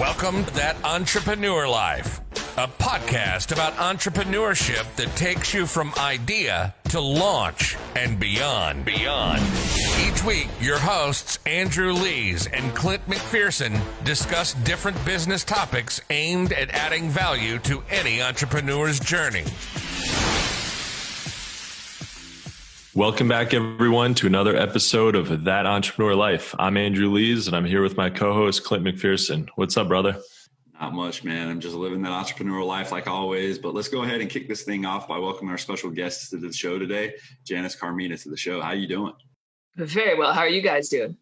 Welcome to That Entrepreneur Life, a podcast about entrepreneurship that takes you from idea to launch and beyond. Each week, your hosts, Andrew Lees and Clint McPherson, discuss different business topics aimed at adding value to any entrepreneur's journey. Welcome back, everyone, to another episode of That Entrepreneur Life. I'm Andrew Lees, and I'm here with my co-host, Clint McPherson. What's up, brother? Not much, man. I'm just living that entrepreneurial life like always. But let's go ahead and kick this thing off by welcoming our special guest to the show today, Janis Carmena, to the show. How you doing? Very well. How are you guys doing?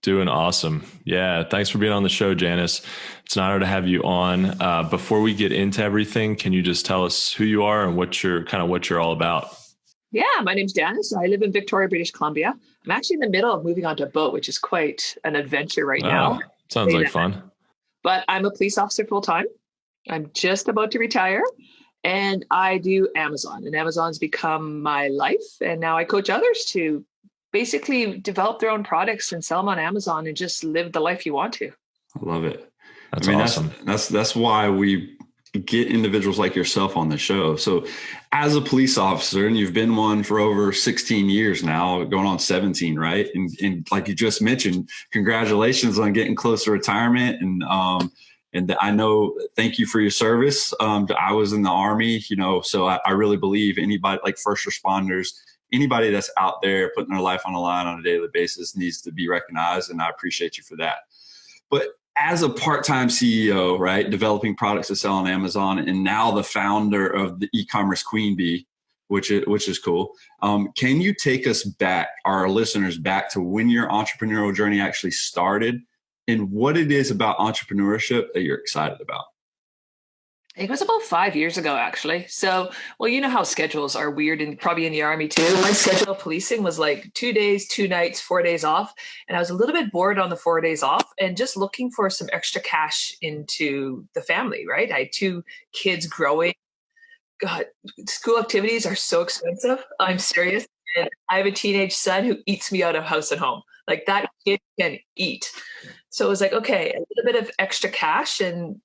Doing awesome. Yeah, thanks for being on the show, Janis. It's an honor to have you on. Before we get into everything, can you just tell us who you are and what you're all about? Yeah, my name's Janis. I live in Victoria, British Columbia. I'm actually in the middle of moving onto a boat, which is quite an adventure right now. Sounds like fun. But I'm a police officer full time. I'm just about to retire, and I do Amazon. And Amazon's become my life. And now I coach others to basically develop their own products and sell them on Amazon and just live the life you want to. I love it. That's awesome. That's why we get individuals like yourself on the show. So as a police officer, and you've been one for over 16 years now, going on 17, right? And like you just mentioned, congratulations on getting close to retirement. And I know, thank you for your service. I was in the Army, so I really believe anybody like first responders, anybody that's out there putting their life on the line on a daily basis needs to be recognized. And I appreciate you for that. But as a part-time CEO, right, developing products to sell on Amazon, and now the founder of the e-commerce Queen Bee, which is cool. Can you take us back, our listeners, back to when your entrepreneurial journey actually started and what it is about entrepreneurship that you're excited about? I think it was about 5 years ago, actually. So, well, you know how schedules are weird, and probably in the Army too. My schedule of policing was like 2 days, 2 nights, 4 days off. And I was a little bit bored on the 4 days off and just looking for some extra cash into the family, right? I had 2 kids growing. God, school activities are so expensive. I'm serious. And I have a teenage son who eats me out of house and home. Like, that kid can eat. So it was like, okay, a little bit of extra cash. And,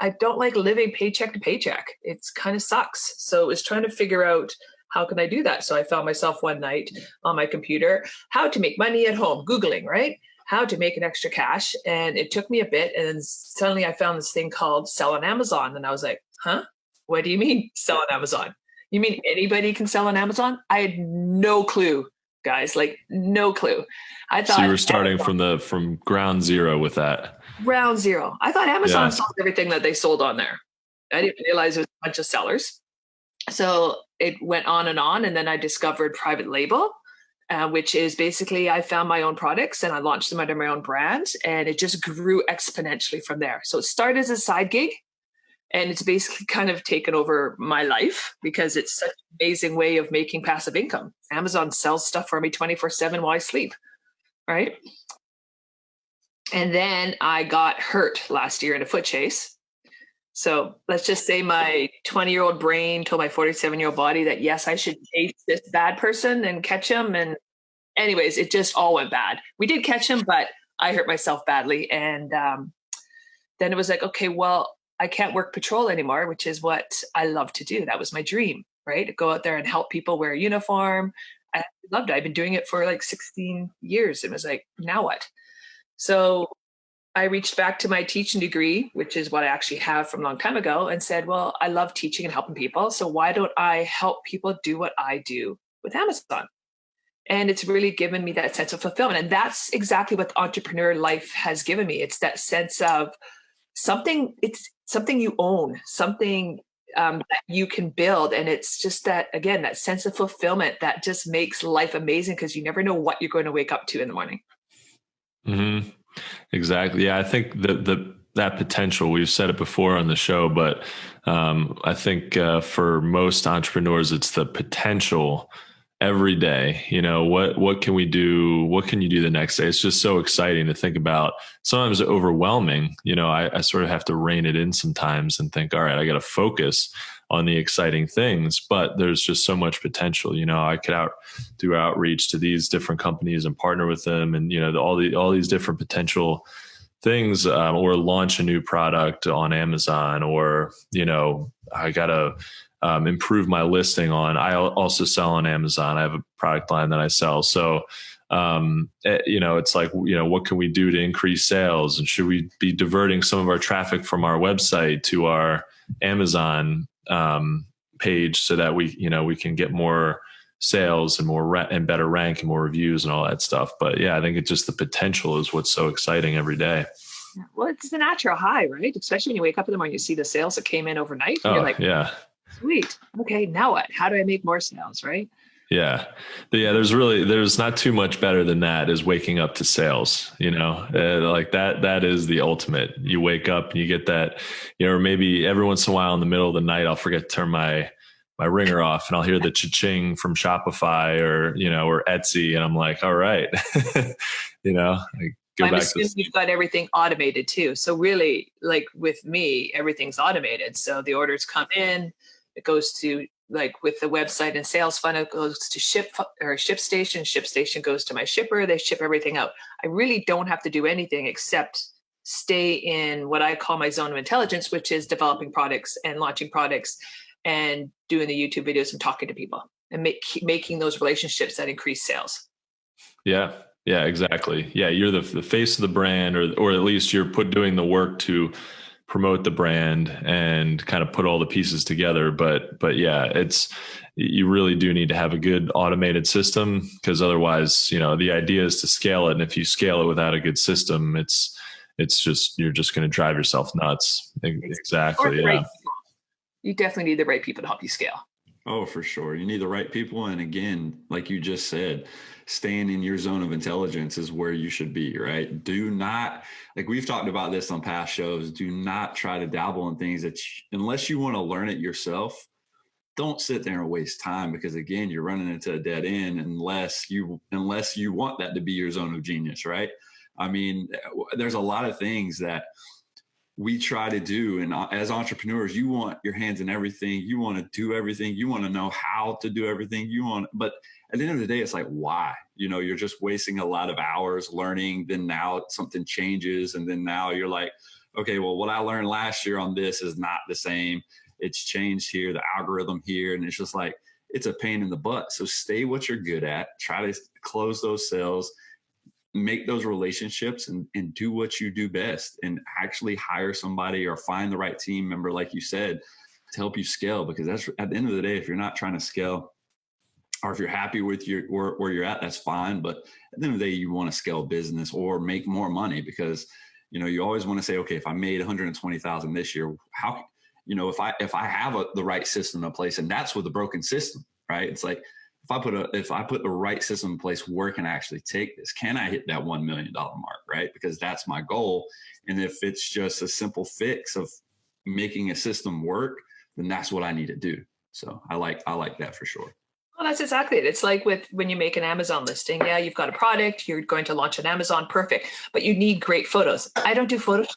I don't like living paycheck to paycheck. It's kind of sucks. So it was trying to figure out, how can I do that? So I found myself one night on my computer, how to make money at home, Googling, right? How to make an extra cash. And it took me a bit. And then suddenly I found this thing called sell on Amazon. And I was like, huh? What do you mean sell on Amazon? You mean anybody can sell on Amazon? I had no clue, guys, like no clue. I thought so you were starting from ground zero with that. Ground zero. I thought Amazon sold everything that they sold on there. I didn't realize it was a bunch of sellers. So it went on. And then I discovered private label, which is basically I found my own products and I launched them under my own brand, and it just grew exponentially from there. So it started as a side gig. And it's basically kind of taken over my life because it's such an amazing way of making passive income. Amazon sells stuff for me 24/7 while I sleep, right? And then I got hurt last year in a foot chase. So let's just say my 20-year-old brain told my 47-year-old body that, yes, I should chase this bad person and catch him. And anyways, it just all went bad. We did catch him, but I hurt myself badly. And then it was like, okay, well, I can't work patrol anymore, which is what I love to do. That was my dream, right? Go out there and help people wear a uniform. I loved it. I've been doing it for like 16 years. It was like, now what? So I reached back to my teaching degree, which is what I actually have from a long time ago, and said, well, I love teaching and helping people. So why don't I help people do what I do with Amazon? And it's really given me that sense of fulfillment. And that's exactly what the entrepreneur life has given me. It's that sense of something you own, something that you can build. And it's just that, again, that sense of fulfillment that just makes life amazing because you never know what you're going to wake up to in the morning. Mm-hmm. Exactly. Yeah, I think that potential, we've said it before on the show, but I think for most entrepreneurs, it's the potential every day. What can we do? What can you do the next day? It's just so exciting to think about. Sometimes overwhelming. I sort of have to rein it in sometimes and think, all right, I got to focus on the exciting things, but there's just so much potential. I could do outreach to these different companies and partner with them, and all these different potential things, or launch a new product on Amazon, or, I got to improve my listing I also sell on Amazon. I have a product line that I sell. So, it's like, what can we do to increase sales? And should we be diverting some of our traffic from our website to our Amazon page so that we can get more sales and more and better rank and more reviews and all that stuff. But yeah, I think it's just the potential is what's so exciting every day. Well, it's the natural high, right? Especially when you wake up in the morning, you see the sales that came in overnight. And you're like, yeah, sweet. Okay, now what? How do I make more sales, right? Yeah. There's not too much better than that is waking up to sales, like that is the ultimate. You wake up and you get that, or maybe every once in a while in the middle of the night, I'll forget to turn my ringer off and I'll hear the cha-ching from Shopify or Etsy. And I'm like, all right, I'm assuming you've got everything automated too. So really, like with me, everything's automated. So the orders come in, it goes to, like with the website and sales funnel, it goes to ShipStation. ShipStation goes to my shipper. They ship everything out. I really don't have to do anything except stay in what I call my zone of intelligence, which is developing products and launching products and doing the YouTube videos and talking to people and making those relationships that increase sales. Yeah. Yeah, exactly. Yeah. You're the face of the brand, or at least you're doing the work to promote the brand and kind of put all the pieces together. But yeah, you really do need to have a good automated system, because otherwise, the idea is to scale it. And if you scale it without a good system, you're just going to drive yourself nuts. Exactly. Yeah. You definitely need the right people to help you scale. Oh, for sure. You need the right people. And again, like you just said, staying in your zone of intelligence is where you should be, right? Do not, like we've talked about this on past shows, do not try to dabble in things unless you want to learn it yourself. Don't sit there and waste time, because again, you're running into a dead end unless you want that to be your zone of genius, right? I mean, there's a lot of things that we try to do. And as entrepreneurs, you want your hands in everything. You want to do everything. You want to know how to do everything but at the end of the day, it's like, why? You're just wasting a lot of hours learning. Then now something changes. And then now you're like, okay, well, what I learned last year on this is not the same. It's changed here, the algorithm here. And it's just like, it's a pain in the butt. So stay what you're good at, try to close those sales, make those relationships, and do what you do best, and actually hire somebody or find the right team member, like you said, to help you scale. Because that's, at the end of the day, if you're not trying to scale, or if you're happy with where you're at, that's fine. But at the end of the day, you want to scale business or make more money, because, you always want to say, okay, if I made 120,000 this year, how, if I have the right system in place, and that's with a broken system, right? It's like, if I put the right system in place, where can I actually take this? Can I hit that $1 million mark, right? Because that's my goal. And if it's just a simple fix of making a system work, then that's what I need to do. So I like that for sure. Well, that's exactly it. It's like when you make an Amazon listing. Yeah, you've got a product, you're going to launch on Amazon, perfect. But you need great photos. I don't do Photoshop.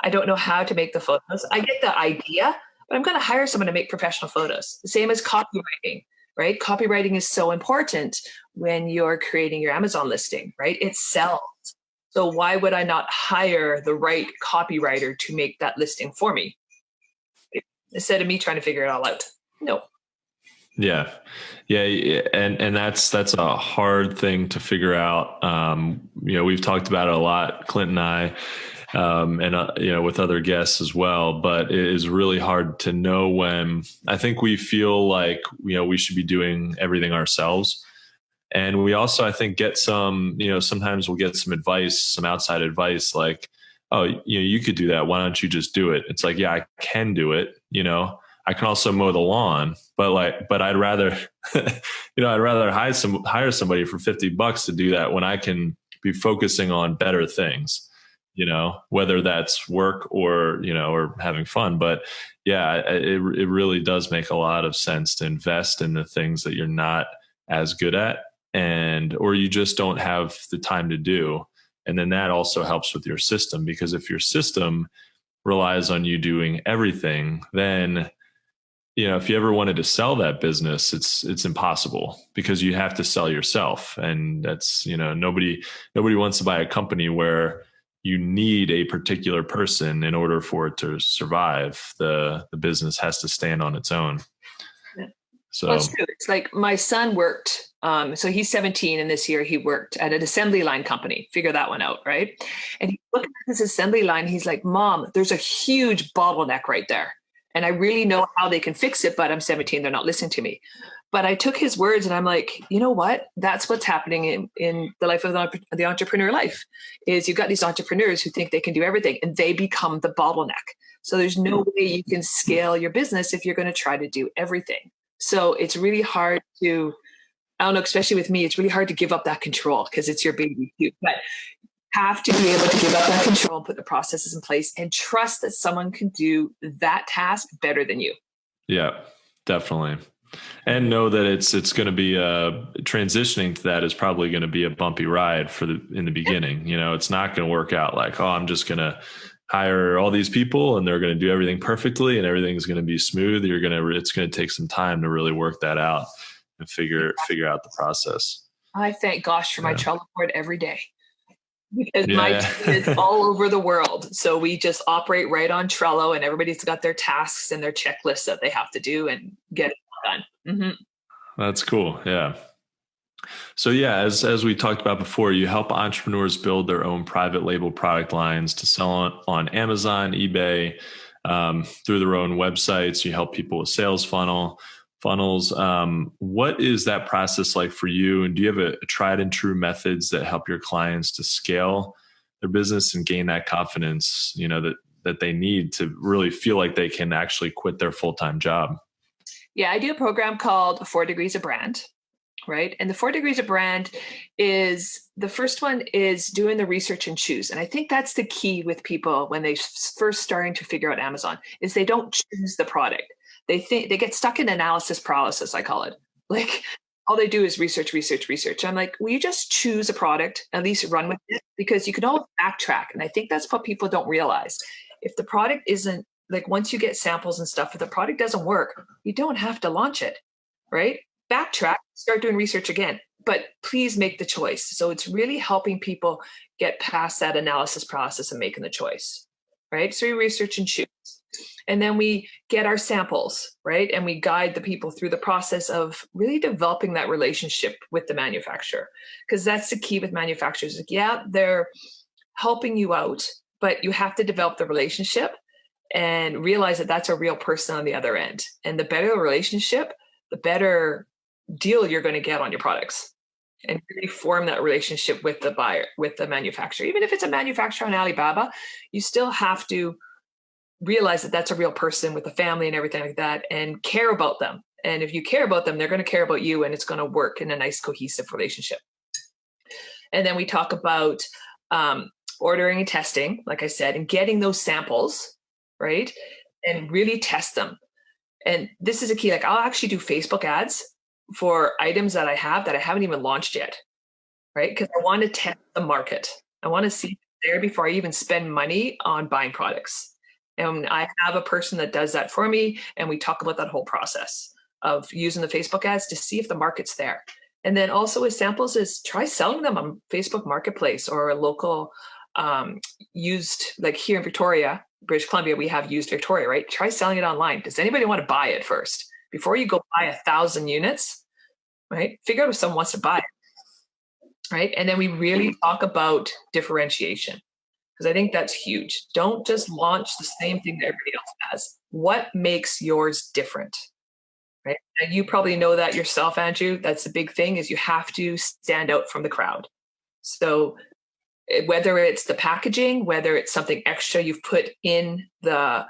I don't know how to make the photos. I get the idea, but I'm going to hire someone to make professional photos. The same as copywriting. Right? Copywriting is so important when you're creating your Amazon listing, right? It sells. So why would I not hire the right copywriter to make that listing for me, instead of me trying to figure it all out? No. Yeah. And that's a hard thing to figure out. We've talked about it a lot, Clint and I, and with other guests as well, but it is really hard to know when. I think we feel like, we should be doing everything ourselves. And we also, I think, get some, sometimes we'll get some advice, some outside advice, like, oh, you could do that. Why don't you just do it? It's like, yeah, I can do it. I can also mow the lawn, but I'd rather, I'd rather hire somebody for $50 to do that when I can be focusing on better things. Whether that's work or having fun. But yeah, it really does make a lot of sense to invest in the things that you're not as good at, or you just don't have the time to do. And then that also helps with your system, because if your system relies on you doing everything, then, if you ever wanted to sell that business, it's impossible, because you have to sell yourself. And that's, nobody wants to buy a company where you need a particular person in order for it to survive. The business has to stand on its own. Yeah. So well, it's true. It's like my son worked. So he's 17, and this year he worked at an assembly line company. Figure that one out, right? And he looked at this assembly line. He's like, "Mom, there's a huge bottleneck right there, and I really know how they can fix it, but I'm 17. They're not listening to me." But I took his words and I'm like, you know what? That's what's happening in the life of the entrepreneur life is you've got these entrepreneurs who think they can do everything and they become the bottleneck. So there's no way you can scale your business if you're going to try to do everything. So it's really hard to, I don't know, especially with me, it's really hard to give up that control because it's your baby too. But have to be able to give up that control and put the processes in place and trust that someone can do that task better than you. Yeah, definitely. And know that it's going to be transitioning to that is probably going to be a bumpy ride in the beginning. You know, it's not going to work out like, oh, I'm just going to hire all these people and they're going to do everything perfectly and everything's going to be smooth. It's going to take some time to really work that out and figure out the process. I thank gosh for my Trello board every day because my team is all over the world. So we just operate right on Trello and everybody's got their tasks and their checklists that they have to do and get it done. Mm-hmm. That's cool. Yeah. So yeah, as we talked about before, you help entrepreneurs build their own private label product lines to sell on Amazon, eBay, through their own websites. You help people with sales funnels. What is that process like for you? And do you have a tried and true methods that help your clients to scale their business and gain that confidence, you know, that they need to really feel like they can actually quit their full-time job? Yeah, I do a program called 4 Degrees of Brand, right? And the 4 Degrees of Brand is, the first one is doing the research and choose. And I think that's the key with people when they first starting to figure out Amazon is they don't choose the product. They get stuck in analysis paralysis, I call it. Like all they do is research. I'm like, will you just choose a product, at least run with it? Because you can always backtrack. And I think that's what people don't realize. If the product isn't, like once you get samples and stuff, if the product doesn't work, you don't have to launch it, right? Backtrack, start doing research again, but please make the choice. So it's really helping people get past that analysis process and making the choice, right? So we research and choose. And then we get our samples, right? And we guide the people through the process of really developing that relationship with the manufacturer. Because that's the key with manufacturers. Like, yeah, they're helping you out, but you have to develop the relationship and realize that that's a real person on the other end. And the better the relationship, the better deal you're going to get on your products. And really form that relationship with the buyer, with the manufacturer. Even if it's a manufacturer on Alibaba, you still have to realize that that's a real person with a family and everything like that and care about them. And if you care about them, they're going to care about you and it's going to work in a nice cohesive relationship. And then we talk about ordering and testing, like I said, and getting those samples, right? And really test them. And this is a key. Like I'll actually do Facebook ads for items that I haven't even launched yet, right? Because I want to test the market. I want to see if it's there before I even spend money on buying products. And I have a person that does that for me. And we talk about that whole process of using the Facebook ads to see if the market's there. And then also with samples is try selling them on Facebook Marketplace or a local used, like here in Victoria, British Columbia, we have used Victoria, right? Try selling it online. Does anybody want to buy it first? Before you go buy 1,000 units, right? Figure out if someone wants to buy it, right? And then we really talk about differentiation because I think that's huge. Don't just launch the same thing that everybody else has. What makes yours different, right? And you probably know that yourself, Andrew. That's the big thing is you have to stand out from the crowd. So whether it's the packaging, whether it's something extra you've put in the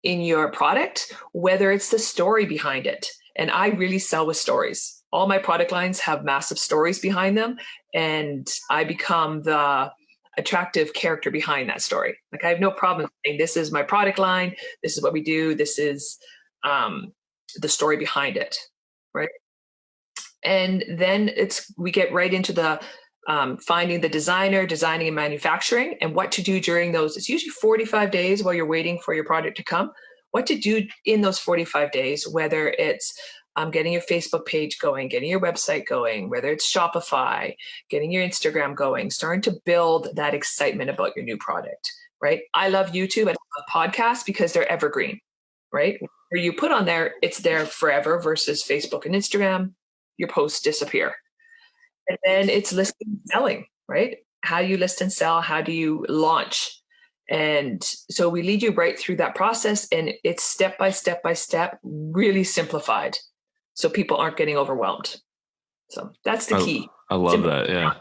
in your product, whether it's the story behind it. And I really sell with stories. All my product lines have massive stories behind them, and I become the attractive character behind that story. Like I have no problem saying this is my product line, this is what we do, this is the story behind it, right? And then we get right into the finding the designer, designing and manufacturing, and what to do during those. It's usually 45 days while you're waiting for your product to come. What to do in those 45 days, whether it's getting your Facebook page going, getting your website going, whether it's Shopify, getting your Instagram going, starting to build that excitement about your new product, right? I love YouTube. I love podcasts because they're evergreen, right? Where you put on there, it's there forever versus Facebook and Instagram, your posts disappear. And then it's listing and selling, right? How do you list and sell? How do you launch? And so we lead you right through that process, and it's step by step by step, really simplified, so people aren't getting overwhelmed. So that's the key. I love that. Yeah.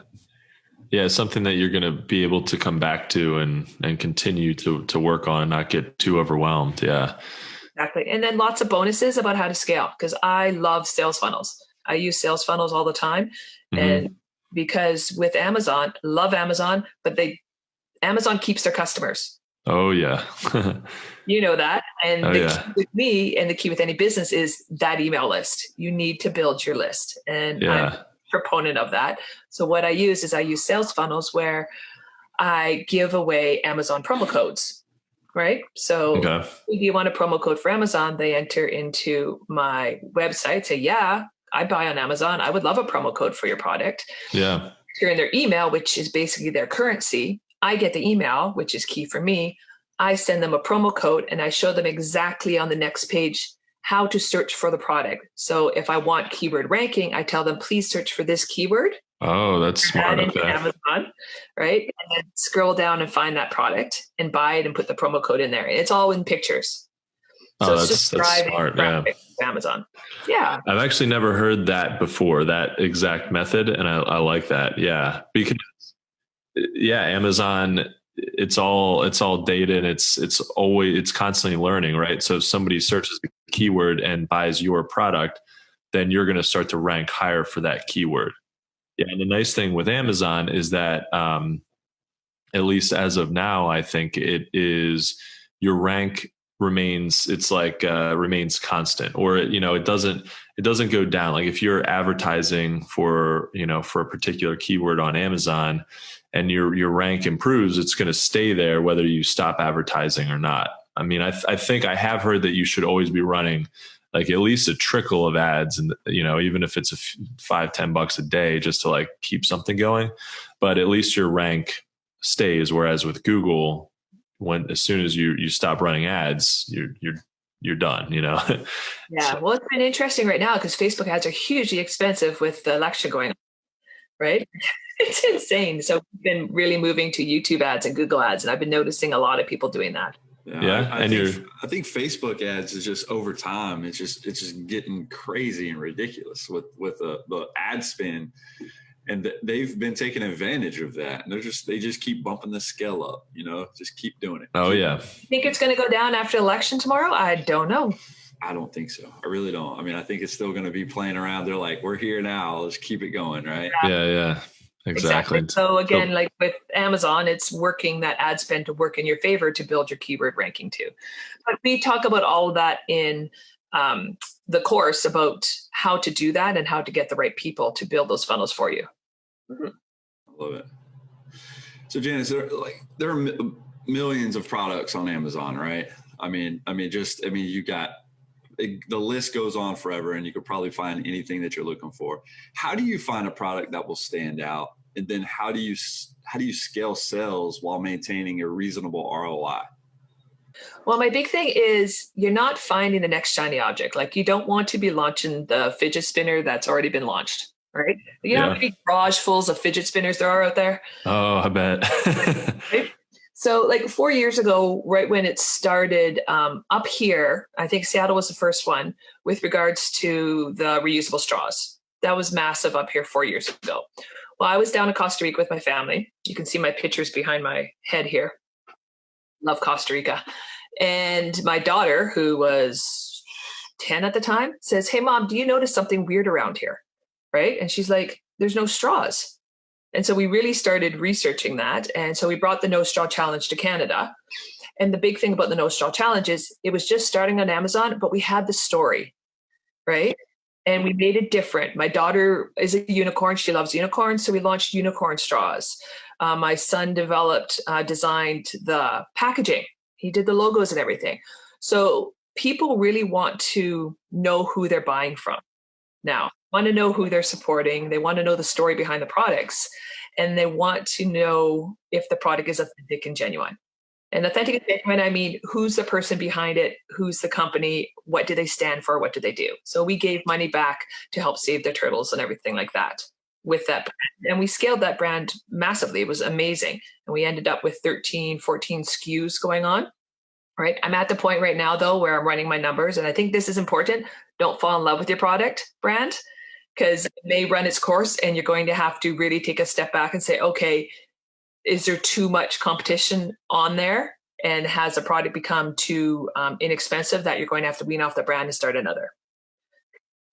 Yeah. Something that you're going to be able to come back to and continue to work on and not get too overwhelmed. Yeah. Exactly. And then lots of bonuses about how to scale, because I love sales funnels. I use sales funnels all the time. And because with Amazon, love Amazon, but Amazon keeps their customers. Oh yeah. You know that. And key with me and the key with any business is that email list. You need to build your list. And I'm a proponent of that. So what I use sales funnels where I give away Amazon promo codes, right? So if you want a promo code for Amazon, they enter into my website, say, yeah, I buy on Amazon. I would love a promo code for your product. Yeah. You're in their email, which is basically their currency. I get the email, which is key for me. I send them a promo code and I show them exactly on the next page how to search for the product. So if I want keyword ranking, I tell them, please search for this keyword. Oh, that's smart. Into Amazon, right? And then scroll down and find that product and buy it and put the promo code in there. It's all in pictures. So it's just driving smart, traffic to Amazon. Yeah. I've actually never heard that before, that exact method. And I like that. Yeah. Because Amazon, it's all data, and it's constantly learning, right? So if somebody searches the keyword and buys your product, then you're going to start to rank higher for that keyword. Yeah. And the nice thing with Amazon is that, at least as of now, I think it is your rank remains constant, or it doesn't go down. Like if you're advertising for a particular keyword on Amazon and your rank improves, it's going to stay there whether you stop advertising or not. I mean, I think I have heard that you should always be running like at least a trickle of ads, and even if it's $5-10 a day, just to like keep something going, but at least your rank stays. Whereas with Google, as soon as you stop running ads, you're done, Yeah. Well, it's been interesting right now because Facebook ads are hugely expensive with the election going on, right? It's insane. So we've been really moving to YouTube ads and Google ads. And I've been noticing a lot of people doing that. Yeah. I think Facebook ads is just over time. It's just getting crazy and ridiculous with the ad spend. And they've been taking advantage of that. And they just keep bumping the scale up, just keep doing it. Oh, yeah. You think it's going to go down after election tomorrow? I don't know. I don't think so. I really don't. I mean, I think it's still going to be playing around. They're like, we're here now. Let's keep it going, right? Yeah. Exactly. So again, like with Amazon, it's working that ad spend to work in your favor to build your keyword ranking too. But we talk about all of that in the course about how to do that and how to get the right people to build those funnels for you. I love it. So Janis, there are millions of products on Amazon, right? I mean, you got the list goes on forever, and you could probably find anything that you're looking for. How do you find a product that will stand out? And then how do you scale sales while maintaining a reasonable ROI? Well, my big thing is you're not finding the next shiny object. Like you don't want to be launching the fidget spinner that's already been launched, right? You know how many garage fulls of fidget spinners there are out there? Oh, I bet. Right? So like 4 years ago, right when it started up here, I think Seattle was the first one with regards to the reusable straws. That was massive up here 4 years ago. Well, I was down in Costa Rica with my family. You can see my pictures behind my head here. Love Costa Rica. And my daughter, who was 10 at the time, says, "Hey, Mom, do you notice something weird around here?" Right? And she's like, "There's no straws." And so we really started researching that. And so we brought the No Straw Challenge to Canada. And the big thing about the No Straw Challenge is it was just starting on Amazon, but we had the story, right? And we made it different. My daughter is a unicorn. She loves unicorns. So we launched unicorn straws. My son designed the packaging. He did the logos and everything. So people really want to know who they're buying from now. Want to know who they're supporting. They want to know the story behind the products, and they want to know if the product is authentic and genuine. And authentic and genuine, I mean, who's the person behind it? Who's the company? What do they stand for? What do they do? So we gave money back to help save the turtles and everything like that with that brand. And we scaled that brand massively. It was amazing. And we ended up with 13, 14 SKUs going on. Right. I'm at the point right now, though, where I'm running my numbers. And I think this is important. Don't fall in love with your product brand, because it may run its course and you're going to have to really take a step back and say, okay, is there too much competition on there? And has the product become too inexpensive that you're going to have to wean off the brand and start another?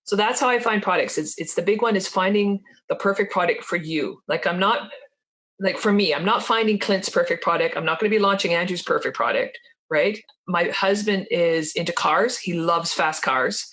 So that's how I find products. It's the big one is finding the perfect product for you. For me, I'm not finding Clint's perfect product. I'm not going to be launching Andrew's perfect product. Right. My husband is into cars. He loves fast cars.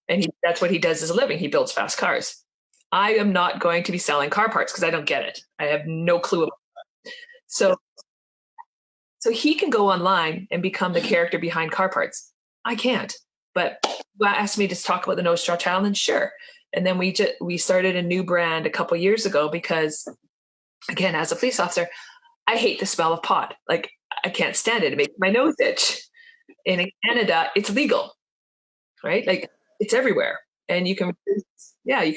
And that's what he does as a living. He builds fast cars. I am not going to be selling car parts because I don't get it. I have no clue about it. So he can go online and become the character behind car parts. I can't. But you asked me to talk about the No Straw Challenge. Sure. And then we started a new brand a couple of years ago because, again, as a police officer, I hate the smell of pot. Like, I can't stand it. It makes my nose itch. And in Canada, it's legal, right? Like, it's everywhere. And you can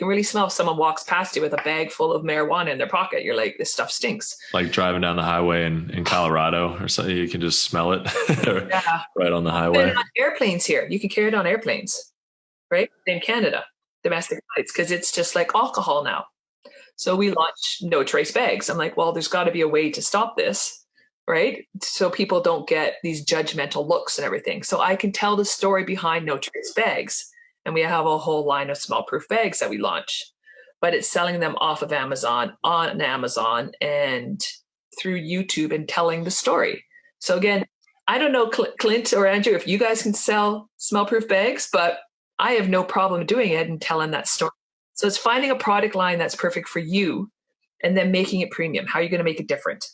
really smell if someone walks past you with a bag full of marijuana in their pocket. You're like, this stuff stinks. Like driving down the highway in Colorado or something, you can just smell it right on the highway. On airplanes here, you can carry it on airplanes, right? In Canada, domestic flights, because it's just like alcohol now. So we launched no trace bags. I'm like, well, there's got to be a way to stop this. Right? So people don't get these judgmental looks and everything. So I can tell the story behind no trace bags. And we have a whole line of small proof bags that we launch, but it's selling them off of Amazon, on Amazon, and through YouTube and telling the story. So again, I don't know, Clint or Andrew, if you guys can sell small proof bags, but I have no problem doing it and telling that story. So it's finding a product line that's perfect for you and then making it premium. How are you going to make it different?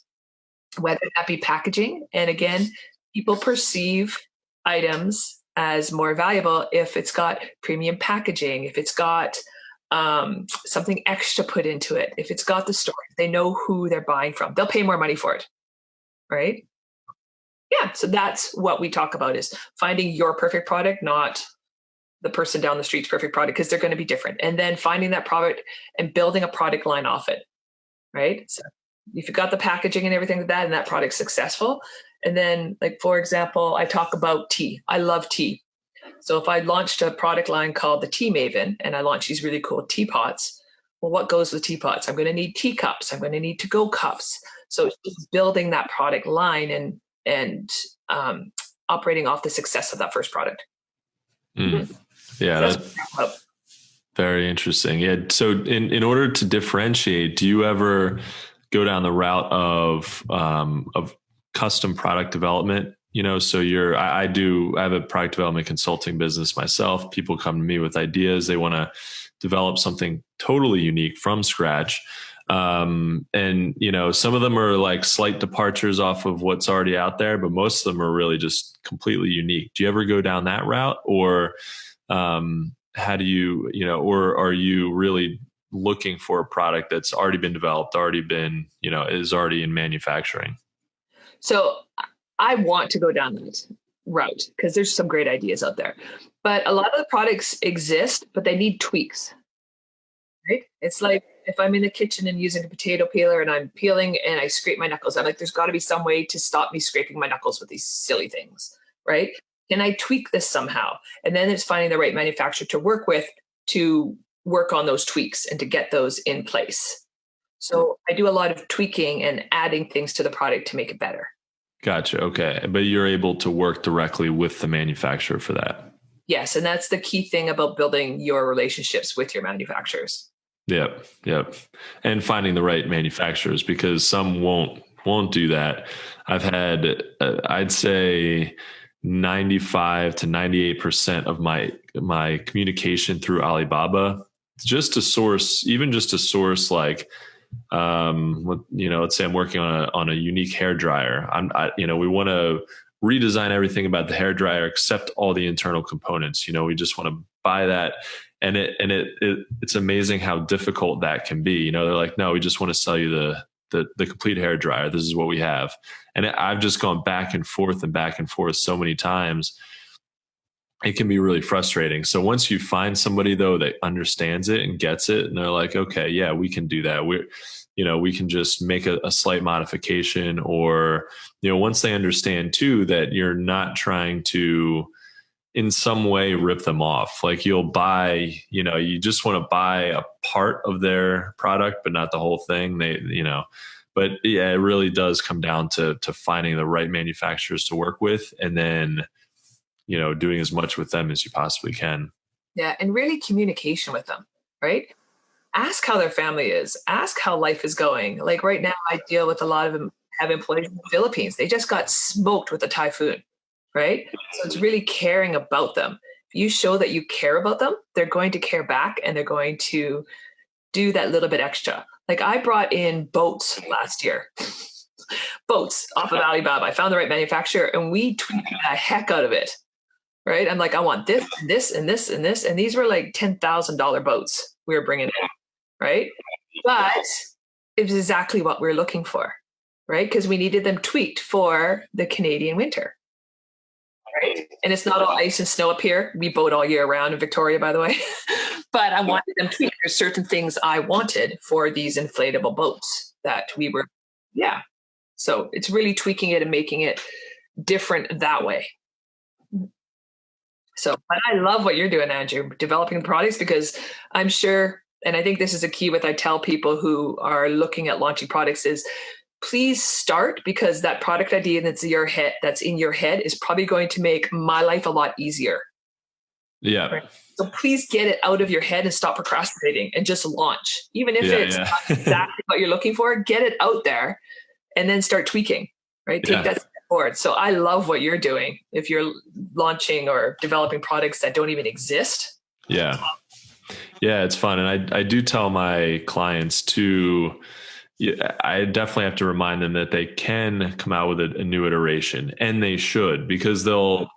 Whether that be packaging. And again, people perceive items as more valuable if it's got premium packaging, if it's got something extra put into it, if it's got the story, they know who they're buying from. They'll pay more money for it, right? Yeah, so that's what we talk about is finding your perfect product, not the person down the street's perfect product, because they're going to be different. And then finding that product and building a product line off it, right? So if you've got the packaging and everything like that, and that product's successful. And then, like, for example, I talk about tea. I love tea. So if I launched a product line called the Tea Maven and I launched these really cool teapots, well, what goes with teapots? I'm going to need teacups. I'm going to need to-go cups. So it's building that product line and operating off the success of that first product. Mm. Yeah, that's very interesting. Yeah. So in order to differentiate, do you ever go down the route of custom product development? You know, so I have a product development consulting business myself. People come to me with ideas. They want to develop something totally unique from scratch. And, you know, some of them are like slight departures off of what's already out there, but most of them are really just completely unique. Do you ever go down that route, or how do you, or are you really looking for a product that's already been developed, is already in manufacturing? So I want to go down that route because there's some great ideas out there, but a lot of the products exist, but they need tweaks, right? It's like if I'm in the kitchen and using a potato peeler and I'm peeling and I scrape my knuckles, I'm like, there's got to be some way to stop me scraping my knuckles with these silly things, right? Can I tweak this somehow? And then it's finding the right manufacturer to work with to work on those tweaks and to get those in place. So I do a lot of tweaking and adding things to the product to make it better. Gotcha. Okay. But you're able to work directly with the manufacturer for that. Yes. And that's the key thing about building your relationships with your manufacturers. Yep. And finding the right manufacturers, because some won't do that. I've had, I'd say 95 to 98% of my communication through Alibaba, just to source like, let's say I'm working on a unique hair dryer. We want to redesign everything about the hairdryer except all the internal components. We just want to buy that. And it's amazing how difficult that can be. They're like, no, we just want to sell you the complete hairdryer. This is what we have. And I've just gone back and forth so many times. It can be really frustrating. So once you find somebody though that understands it and gets it, and they're like, okay, yeah, we can do that. We can just make a slight modification, or, once they understand too, that you're not trying to in some way rip them off. Like you'll buy, you just want to buy a part of their product, but not the whole thing. But yeah, it really does come down to finding the right manufacturers to work with, and then, doing as much with them as you possibly can. Yeah. And really communication with them, right? Ask how their family is. Ask how life is going. Like right now, I deal with a lot of them, have employees in the Philippines. They just got smoked with a typhoon, right? So it's really caring about them. If you show that you care about them, they're going to care back, and they're going to do that little bit extra. Like I brought in boats last year, boats off of Alibaba. I found the right manufacturer, and we tweaked the heck out of it, right? I'm like, I want this and this and this and this. And these were like $10,000 boats we were bringing in, right? But it was exactly what we were looking for, right? Because we needed them tweaked for the Canadian winter. Right. And it's not all ice and snow up here. We boat all year round in Victoria, by the way. But I wanted them tweaked. There's certain things I wanted for these inflatable boats that we were, yeah. So it's really tweaking it and making it different that way. So, but I love what you're doing, Andrew, developing products, because I'm sure, and I think this is a key with I tell people who are looking at launching products is, please start, because that product idea that's in your head is probably going to make my life a lot easier. Yeah. Right? So please get it out of your head and stop procrastinating and just launch. Even if it's not exactly what you're looking for, get it out there and then start tweaking, right? Take that step forward. So I love what you're doing if you're launching or developing products that don't even exist. Yeah. Yeah, it's fun. And I do tell my clients to, I definitely have to remind them that they can come out with a new iteration, and they should, because they'll,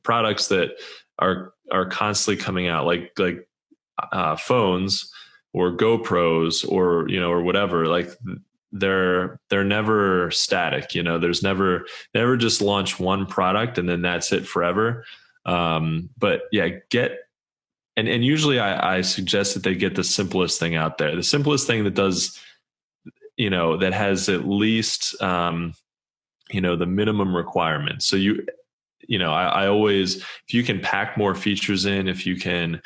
products that are constantly coming out, like phones or GoPros or whatever, like they're never static. There's never just launch one product and then that's it forever. But yeah, and usually I suggest that they get the simplest thing out there, the simplest thing that does, that has at least, the minimum requirements. So I always, if you can pack more features in, if you can,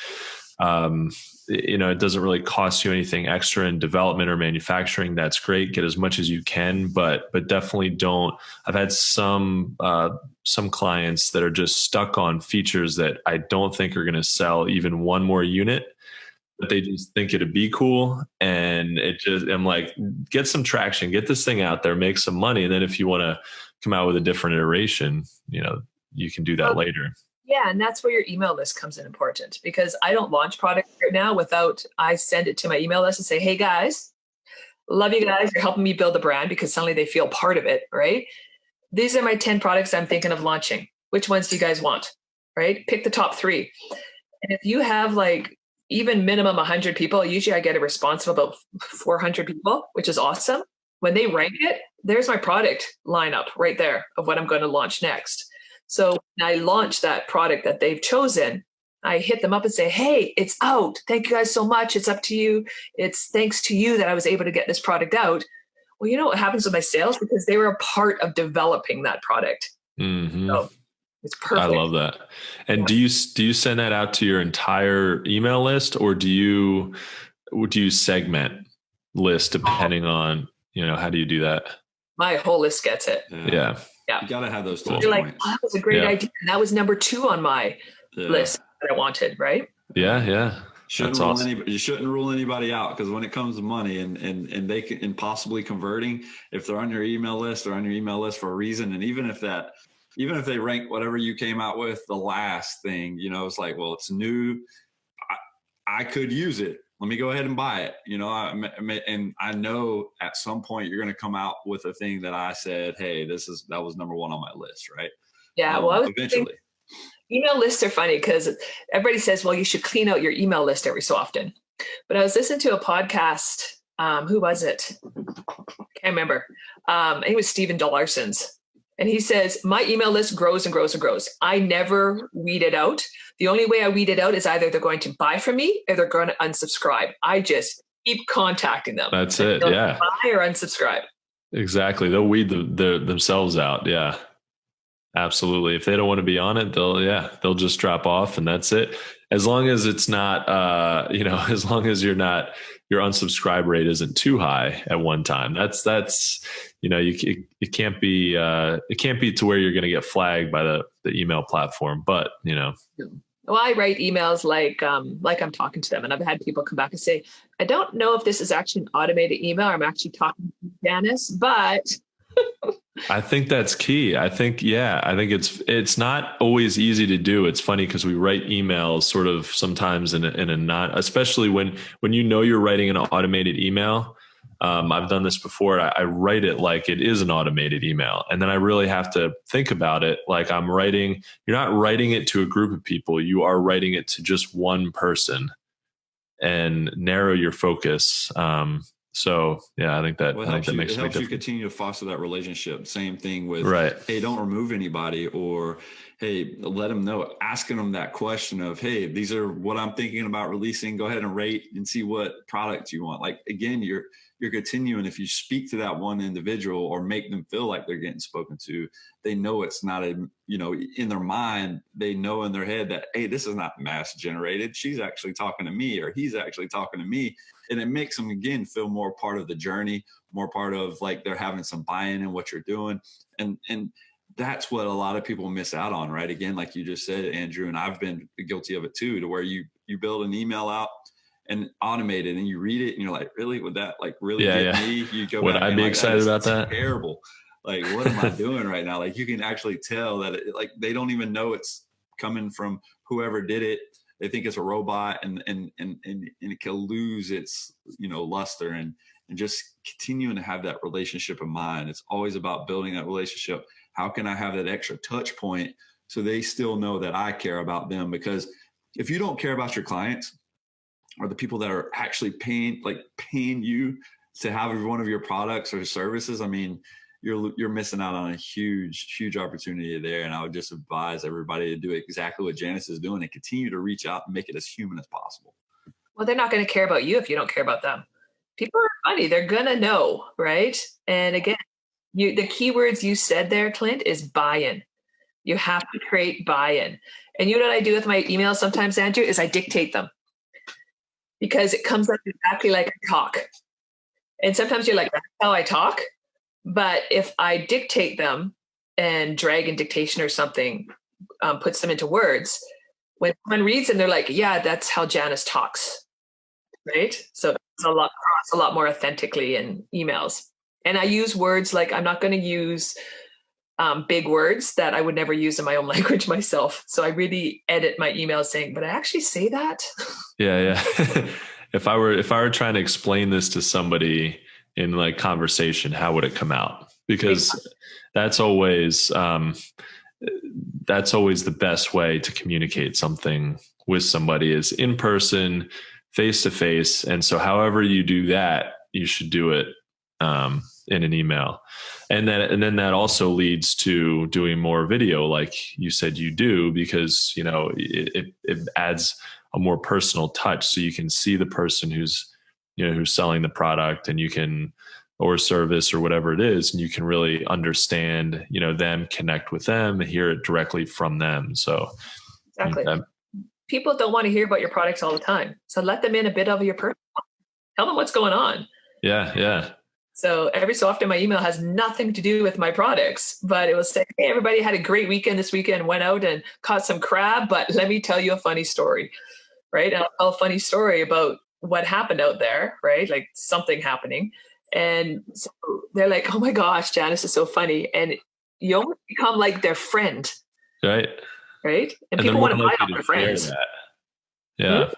it doesn't really cost you anything extra in development or manufacturing. That's great. Get as much as you can, but definitely don't. I've had some clients that are just stuck on features that I don't think are going to sell even one more unit, but they just think it'd be cool. And I'm like, get some traction, get this thing out there, make some money. And then if you want to come out with a different iteration, you can do that later. Yeah. And that's where your email list comes in important, because I don't launch products right now without I send it to my email list and say, hey guys, love you guys. You're helping me build the brand, because suddenly they feel part of it, right? These are my 10 products I'm thinking of launching. Which ones do you guys want, right? Pick the top 3. And if you have even minimum 100 people, usually I get a response of about 400 people, which is awesome. When they rank it, there's my product lineup right there of what I'm going to launch next. So when I launch that product that they've chosen, I hit them up and say, hey, it's out. Thank you guys so much. It's up to you. It's thanks to you that I was able to get this product out. Well, you know what happens with my sales? Because they were a part of developing that product. Mm-hmm. So it's perfect. I love that. And do you send that out to your entire email list, or do you segment list depending on, how do you do that? My whole list gets it. Yeah. You got to have those touch You're points. like, oh, that was a great idea. And that was number 2 on my list that I wanted, right? Yeah. Yeah. You shouldn't rule anybody out, because when it comes to money and they can, and possibly converting, if they're on your email list, they're on your email list for a reason. And even if they rank whatever you came out with the last thing, it's like, well, it's new. I could use it. let me go ahead and buy it. And I know at some point you're going to come out with a thing that I said, hey, that was number one on my list, right? Yeah. Well, eventually. Email lists are funny because everybody says, well, you should clean out your email list every so often. But I was listening to a podcast. Who was it? Can't remember. I think it was Stephen Larson's. And he says, my email list grows and grows and grows. I never weed it out. The only way I weed it out is either they're going to buy from me or they're going to unsubscribe. I just keep contacting them. That's it. Yeah. Buy or unsubscribe. Exactly. They'll weed themselves out. Yeah. Absolutely. If they don't want to be on it, they'll just drop off and that's it. As long as it's not, as long as your unsubscribe rate isn't too high at one time, it can't be to where you're going to get flagged by the email platform. But, Well, I write emails like I'm talking to them, and I've had people come back and say, I don't know if this is actually an automated email or I'm actually talking to Janis, but I think that's key. I think it's not always easy to do. It's funny because we write emails sort of sometimes in a not, especially when you're writing an automated email. I've done this before. I write it like it is an automated email. And then I really have to think about it. Like you're not writing it to a group of people. You are writing it to just one person and narrow your focus. So yeah, I think that makes a big difference. It helps you continue to foster that relationship. Same thing with, right. Hey, don't remove anybody, or hey, let them know, asking them that question of, hey, these are what I'm thinking about releasing. Go ahead and rate and see what product you want. Like, again, you're continuing. If you speak to that one individual or make them feel like they're getting spoken to, they know it's not in their mind, they know in their head that, hey, this is not mass generated. She's actually talking to me, or he's actually talking to me. And it makes them, again, feel more part of the journey, more part of like they're having some buy-in in what you're doing. And that's what a lot of people miss out on, right? Again, like you just said, Andrew, and I've been guilty of it too, to where you build an email out and automate it and you read it and you're like, really? Would that like really get me? You go Would back I be excited about that? Terrible. Like, what am I doing right now? Like, you can actually tell that they don't even know it's coming from whoever did it. They think it's a robot, and it can lose its luster and just continuing to have that relationship in mind. It's always about building that relationship. How can I have that extra touch point so they still know that I care about them? Because if you don't care about your clients or the people that are actually paying you to have one of your products or services, I mean, you're missing out on a huge opportunity there. And I would just advise everybody to do exactly what Janis is doing and continue to reach out and make it as human as possible. Well, they're not going to care about you if you don't care about them. People are funny. They're going to know, right? And again, the keywords you said there, Clint, is buy-in. You have to create buy-in. And you know what I do with my emails sometimes, Andrew, is I dictate them because it comes up exactly like I talk. And sometimes you're like, that's how I talk. But if I dictate them and drag in dictation or something, puts them into words, when someone reads them, they're like, yeah, that's how Janis talks, right? So it's a lot more authentically in emails. And I use words like, I'm not going to use big words that I would never use in my own language myself. So I really edit my emails saying, but I actually say that. Yeah. If I were trying to explain this to somebody in like conversation, how would it come out? Because that's always the best way to communicate something with somebody is in person, face to face. And so however you do that, you should do it in an email. And then that also leads to doing more video like you said you do, because it adds a more personal touch, so you can see the person who's selling the product, and you can, or service or whatever it is, and you can really understand, them, connect with them, hear it directly from them. So exactly. People don't want to hear about your products all the time. So let them in a bit of your personal. Tell them what's going on. Yeah. So every so often my email has nothing to do with my products, but it will say, hey, everybody had a great weekend this weekend, went out and caught some crab, but let me tell you a funny story, right? And I'll tell a funny story about what happened out there, right? Like something happening. And so they're like, oh my gosh, Janis is so funny. And you almost become like their friend. Right. And people want to buy off their friends. Yeah.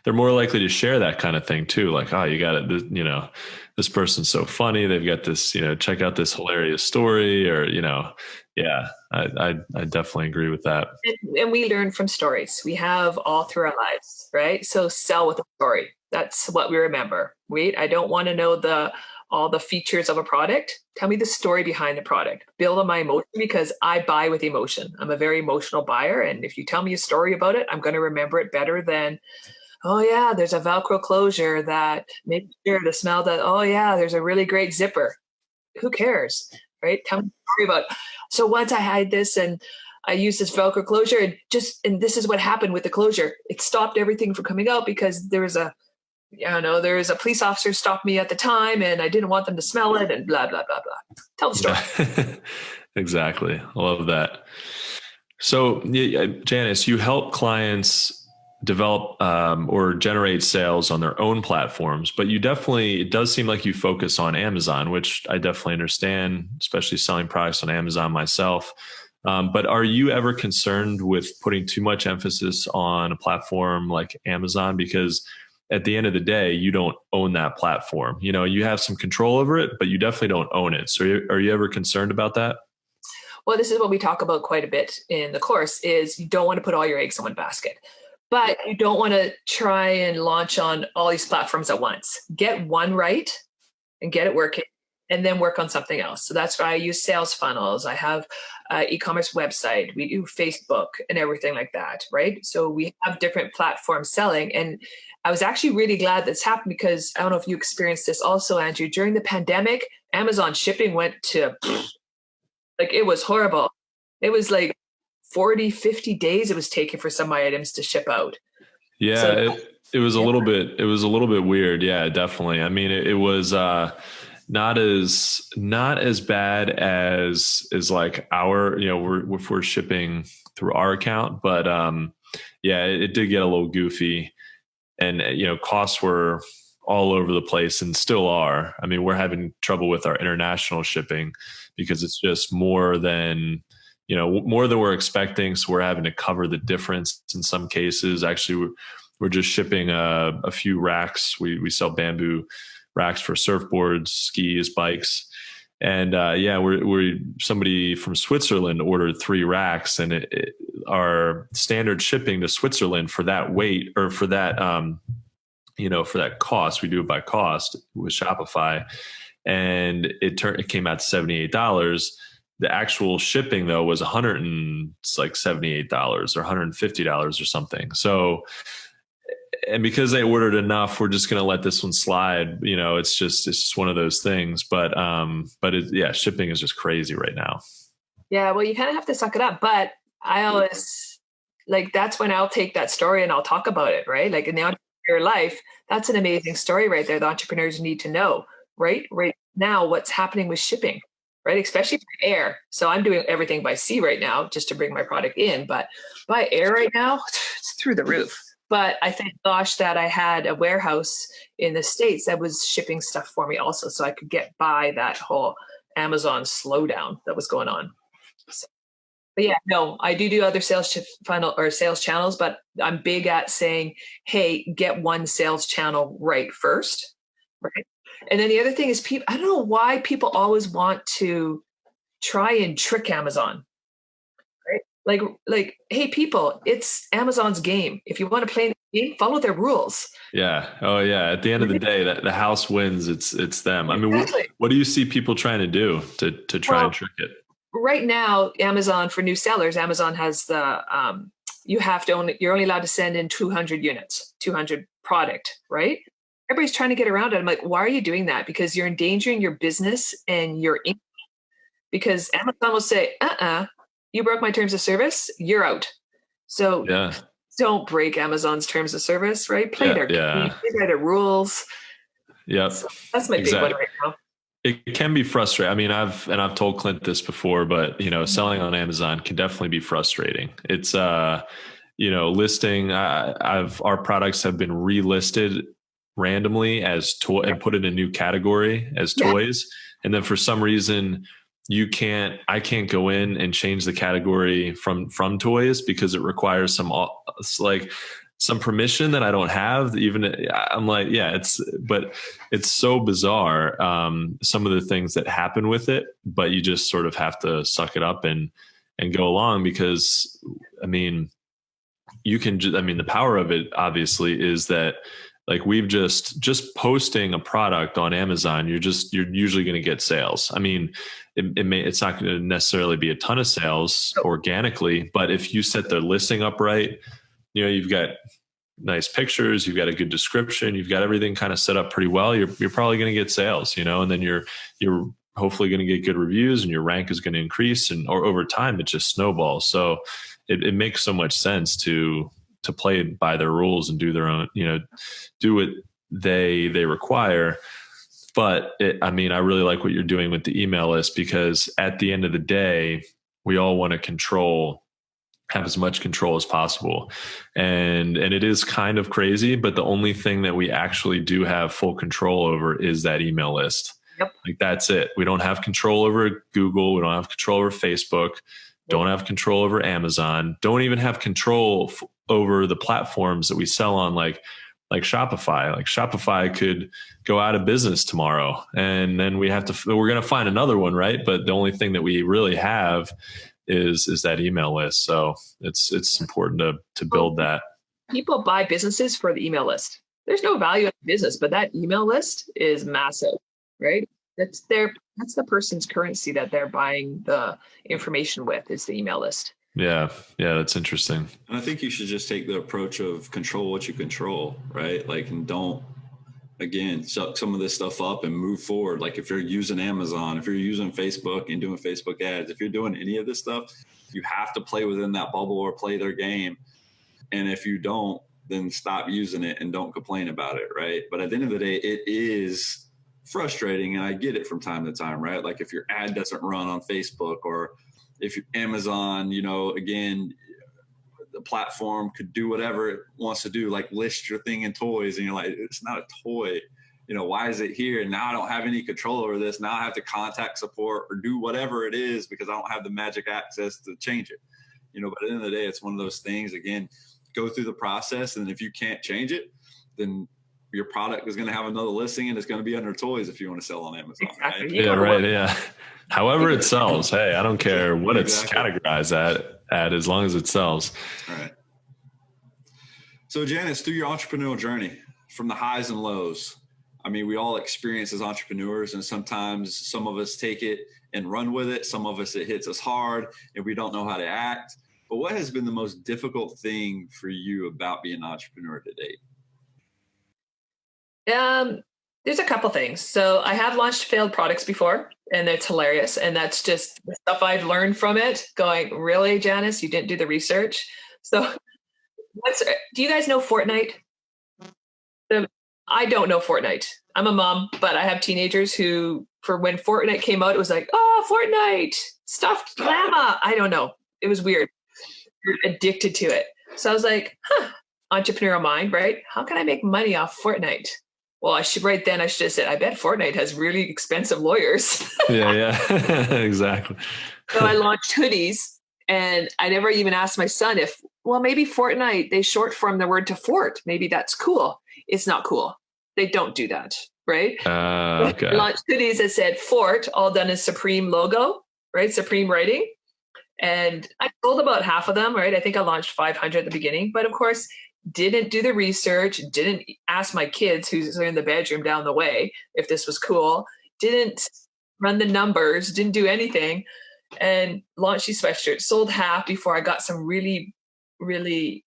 they're more likely to share that kind of thing too. Like, oh, you got it. You know, this person's so funny. They've got this, you know, check out this hilarious story, or, you know, yeah, I definitely agree with that. And we learn from stories we have all through our lives, right? So sell with a story. That's what we remember. I don't want to know all the features of a product. Tell me the story behind the product. Build on my emotion, because I buy with emotion. I'm a very emotional buyer. And if you tell me a story about it, I'm going to remember it better than, oh yeah, there's a Velcro closure that makes sure to smell that. Oh yeah, there's a really great zipper. Who cares, right? Tell me a story about it. So once I had this and I used this Velcro closure, and this is what happened with the closure. It stopped everything from coming out because there was a police officer stopped me at the time and I didn't want them to smell it and blah, blah, blah, blah. Tell the story. Exactly. I love that. So Janis, you help clients develop or generate sales on their own platforms, but it does seem like you focus on Amazon, which I definitely understand, especially selling products on Amazon myself. But are you ever concerned with putting too much emphasis on a platform like Amazon? Because at the end of the day, you don't own that platform. You know, you have some control over it, but you definitely don't own it. So are you ever concerned about that? Well, this is what we talk about quite a bit in the course, is you don't want to put all your eggs in one basket, but you don't want to try and launch on all these platforms at once. Get one right and get it working, and then work on something else. So that's why I use sales funnels. I have e-commerce website. We do Facebook and everything like that, right? So we have different platforms selling. And I was actually really glad this happened, because I don't know if you experienced this also, Andrew. During the pandemic, Amazon shipping went to, like, it was horrible. It was like 40, 50 days it was taking for some items to ship out. Yeah, so, it was a little bit weird. Yeah, definitely. I mean, it was not as bad as like our, you know, if we're shipping through our account, but yeah, it did get a little goofy, and you know, costs were all over the place and still are. I mean, we're having trouble with our international shipping because it's just more than we're expecting. So we're having to cover the difference in some cases. Actually, we're just shipping a few racks. We sell bamboo racks for surfboards, skis, bikes. And we somebody from Switzerland ordered 3 racks, and our standard shipping to Switzerland for that weight, or for that, for that cost, we do it by cost with Shopify, and it came out to $78. The actual shipping though was $178 or $150 or something. So, and because they ordered enough, we're just going to let this one slide. You know, it's just one of those things. But shipping is just crazy right now. Yeah, well, you kind of have to suck it up. But I always, like, that's when I'll take that story and I'll talk about it, right? Like in the entrepreneur life, that's an amazing story right there. The entrepreneurs need to know, right now, what's happening with shipping, right? Especially by air. So I'm doing everything by sea right now just to bring my product in. But by air right now, it's through the roof. But I thank gosh that I had a warehouse in the States that was shipping stuff for me also, so I could get by that whole Amazon slowdown that was going on. So, but yeah, no, I do other sales funnel or sales channels, but I'm big at saying, hey, get one sales channel right first, right? And then the other thing is, people, I don't know why people always want to try and trick Amazon. Like, hey, people, it's Amazon's game. If you want to play the game, follow their rules. Yeah. Oh, yeah. At the end of the day, that the house wins. It's them. I mean, exactly. What do you see people trying to do to try and trick it? Right now, Amazon, for new sellers, Amazon has the you're only allowed to send in 200 units, 200 product, right? Everybody's trying to get around it. I'm like, why are you doing that? Because you're endangering your business and your income. Because Amazon will say, you broke my terms of service, you're out. So don't break Amazon's terms of service, right? Play their game, play by their rules. Yep. So that's my big one right now. It can be frustrating. I mean, I've told Clint this before, but selling on Amazon can definitely be frustrating. It's listing. Our products have been relisted randomly as toy and put in a new category as toys, and then for some reason I can't go in and change the category from toys because it requires some, like, some permission that I don't have. Even I'm like, yeah, but it's so bizarre. Some of the things that happen with it, but you just sort of have to suck it up and go along because, I mean, the power of it obviously is that, like, we've just posting a product on Amazon, you're usually going to get sales. I mean, it's not going to necessarily be a ton of sales organically, but if you set the listing up right, you've got nice pictures, you've got a good description, you've got everything kind of set up pretty well, you're probably going to get sales, and then you're hopefully going to get good reviews and your rank is going to increase, or over time it just snowballs. So it makes so much sense to play by their rules and do their own, do what they require. But I really like what you're doing with the email list, because at the end of the day, we all want to have as much control as possible. And it is kind of crazy, but the only thing that we actually do have full control over is that email list. Yep. Like, that's it. We don't have control over Google. We don't have control over Facebook. Don't have control over Amazon. Don't even have control over the platforms that we sell on, like Shopify. Like, Shopify could go out of business tomorrow, and then we're going to find another one, right? But the only thing that we really have is that email list. So it's important to build that. People buy businesses for the email list. There's no value in business, but that email list is massive, right? That's the person's currency that they're buying the information with, is the email list. Yeah, that's interesting. And I think you should just take the approach of control what you control, right? Like, and don't, again, suck some of this stuff up and move forward. Like, if you're using Amazon, if you're using Facebook and doing Facebook ads, if you're doing any of this stuff, you have to play within that bubble or play their game. And if you don't, then stop using it and don't complain about it, right? But at the end of the day, it is frustrating, and I get it from time to time, right? Like, if your ad doesn't run on Facebook, or if Amazon, again, the platform could do whatever it wants to do, like list your thing in toys, and you're like, it's not a toy, why is it here? And now I don't have any control over this. Now I have to contact support or do whatever it is because I don't have the magic access to change it. But at the end of the day, it's one of those things, again, go through the process, and if you can't change it, then your product is going to have another listing, and it's going to be under toys if you want to sell on Amazon. Exactly. Right? Yeah, right. Yeah. However it sells. Hey, I don't care what it's categorized at as long as it sells. All right. So, Janis, through your entrepreneurial journey, from the highs and lows, we all experience as entrepreneurs, and sometimes some of us take it and run with it. Some of us, it hits us hard and we don't know how to act. But what has been the most difficult thing for you about being an entrepreneur to date? There's a couple things. So I have launched failed products before, and it's hilarious. And that's just the stuff I've learned from it, going, really, Janis, you didn't do the research. So do you guys know Fortnite? I don't know Fortnite. I'm a mom, but I have teenagers who, for when Fortnite came out, it was like, oh, Fortnite, stuffed llama. I don't know. It was weird. You're addicted to it. So I was like, entrepreneurial mind, right? How can I make money off Fortnite? Well, I should have said, I bet Fortnite has really expensive lawyers. Yeah, exactly. So I launched hoodies, and I never even asked my son maybe Fortnite, they short form the word to fort. Maybe that's cool. It's not cool. They don't do that, right? Okay. I launched hoodies that said Fort, all done in Supreme logo, right? Supreme writing. And I sold about half of them, right? I think I launched 500 at the beginning, but of course, didn't do the research, didn't ask my kids who's in the bedroom down the way if this was cool, didn't run the numbers, didn't do anything, and launched these sweatshirts. Sold half before I got some really, really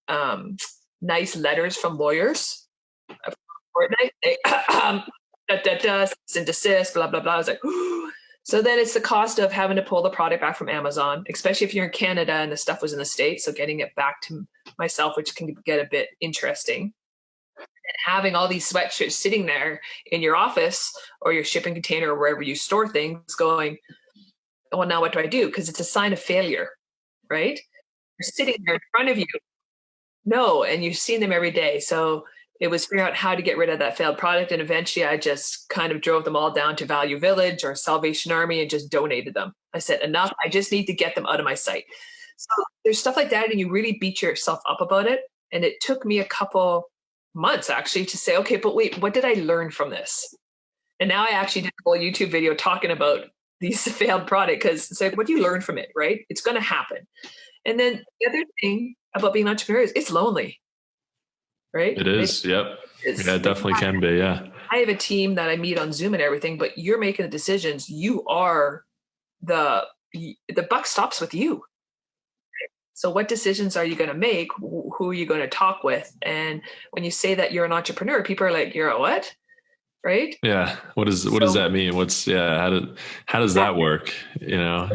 nice letters from lawyers. Fortnite, and desist, blah, blah, blah. I was like, ooh. So then it's the cost of having to pull the product back from Amazon, especially if you're in Canada and the stuff was in the States. So getting it back to myself, which can get a bit interesting. And having all these sweatshirts sitting there in your office or your shipping container or wherever you store things going, well, now what do I do? Because it's a sign of failure, right? You're sitting there in front of you. No, and you've seen them every day. So it was figuring out how to get rid of that failed product. And eventually I just kind of drove them all down to Value Village or Salvation Army and just donated them. I said, enough, I just need to get them out of my sight. So there's stuff like that, and you really beat yourself up about it. And it took me a couple months actually to say, okay, but wait, what did I learn from this? And now I actually did a whole YouTube video talking about these failed product, because it's like, what do you learn from it, right? It's going to happen. And then the other thing about being an entrepreneur is it's lonely, right? It is. Yep. Yeah, it definitely can be. Yeah. I have a team that I meet on Zoom and everything, but you're making the decisions. You are the buck stops with you. So what decisions are you going to make? Who are you going to talk with? And when you say that you're an entrepreneur, people are like, you're a what? Right? Yeah. What does that mean? How does that work? Yeah.